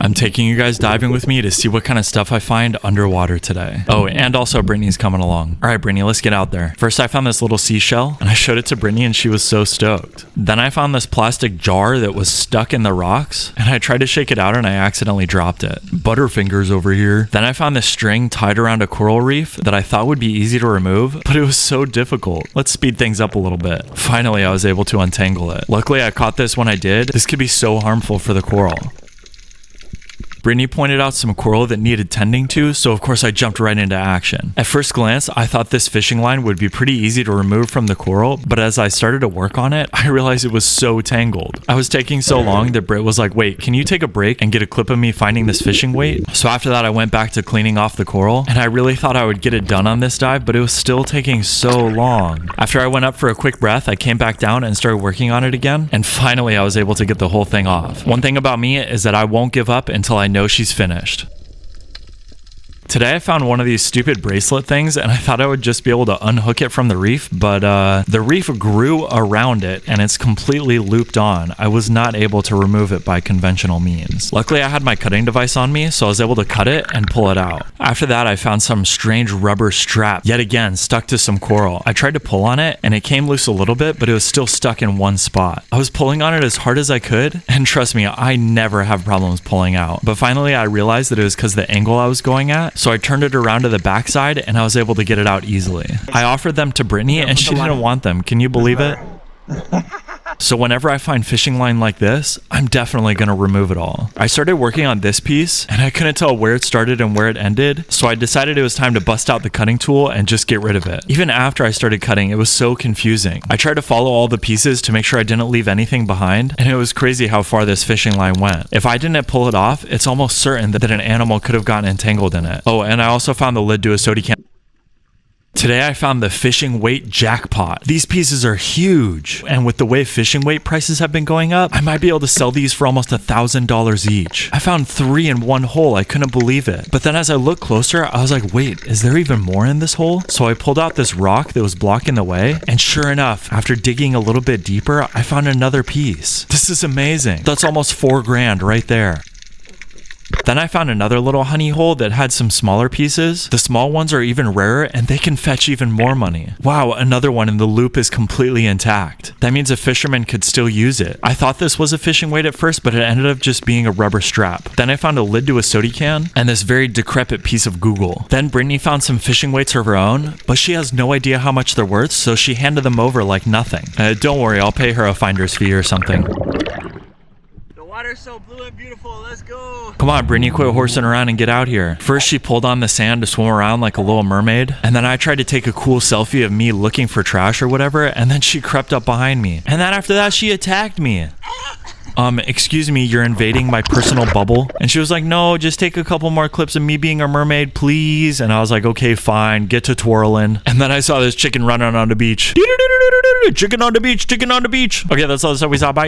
I'm taking you guys diving with me to see what kind of stuff I find underwater today. Oh, and also Brittany's coming along. All right, Brittany, let's get out there. First, I found this little seashell and I showed it to Brittany and she was so stoked. Then I found this plastic jar that was stuck in the rocks and I tried to shake it out and I accidentally dropped it. Butterfingers over here. Then I found this string tied around a coral reef that I thought would be easy to remove, but it was so difficult. Let's speed things up a little bit. Finally, I was able to untangle it. Luckily, I caught this when I did. This could be so harmful for the coral. Brittany pointed out some coral that needed tending to, so of course I jumped right into action. At first glance, I thought this fishing line would be pretty easy to remove from the coral, but as I started to work on it, I realized it was so tangled. I was taking so long that Britt was like, wait, can you take a break and get a clip of me finding this fishing weight? So after that, I went back to cleaning off the coral, and I really thought I would get it done on this dive, but it was still taking so long. After I went up for a quick breath, I came back down and started working on it again, and finally I was able to get the whole thing off. One thing about me is that I won't give up until I know she's finished. Today I found one of these stupid bracelet things and I thought I would just be able to unhook it from the reef, but the reef grew around it and it's completely looped on. I was not able to remove it by conventional means. Luckily I had my cutting device on me, so I was able to cut it and pull it out. After that I found some strange rubber strap, yet again stuck to some coral. I tried to pull on it and it came loose a little bit, but it was still stuck in one spot. I was pulling on it as hard as I could, and trust me, I never have problems pulling out. But finally I realized that it was because the angle I was going at, so I turned it around to the backside and I was able to get it out easily. I offered them to Brittany and she didn't want them. Can you believe it? So whenever I find fishing line like this, I'm definitely going to remove it all. I started working on this piece and I couldn't tell where it started and where it ended, so I decided it was time to bust out the cutting tool and just get rid of it. Even after I started cutting, it was so confusing. I tried to follow all the pieces to make sure I didn't leave anything behind, and it was crazy how far this fishing line went. If I didn't pull it off, it's almost certain that an animal could have gotten entangled in it. Oh, and I also found the lid to a soda can. Today I found the fishing weight jackpot. These pieces are huge, and with the way fishing weight prices have been going up, I might be able to sell these for almost $1,000 each. I found 3 in one hole. I couldn't believe it. But then as I looked closer, I was like, wait, is there even more in this hole? So I pulled out this rock that was blocking the way, and sure enough, after digging a little bit deeper, I found another piece. This is amazing. That's almost $4,000 right there. Then I found another little honey hole that had some smaller pieces. The small ones are even rarer and they can fetch even more money. Wow, another one and the loop is completely intact. That means a fisherman could still use it. I thought this was a fishing weight at first, but it ended up just being a rubber strap. Then I found a lid to a soda can and this very decrepit piece of Google. Then Brittany found some fishing weights of her own, but she has no idea how much they're worth, so she handed them over like nothing. Don't worry, I'll pay her a finder's fee or something. Water's so blue and beautiful, let's go. Come on, Brittany, quit horsing around and get out here. First, she pulled on the sand to swim around like a little mermaid, and then I tried to take a cool selfie of me looking for trash or whatever, and then she crept up behind me. And then after that, she attacked me. Excuse me, you're invading my personal bubble. And she was like, no, just take a couple more clips of me being a mermaid, please. And I was like, okay, fine, get to twirling. And then I saw this chicken running on the beach. Chicken on the beach, chicken on the beach. Okay, that's all the stuff we saw. Bye.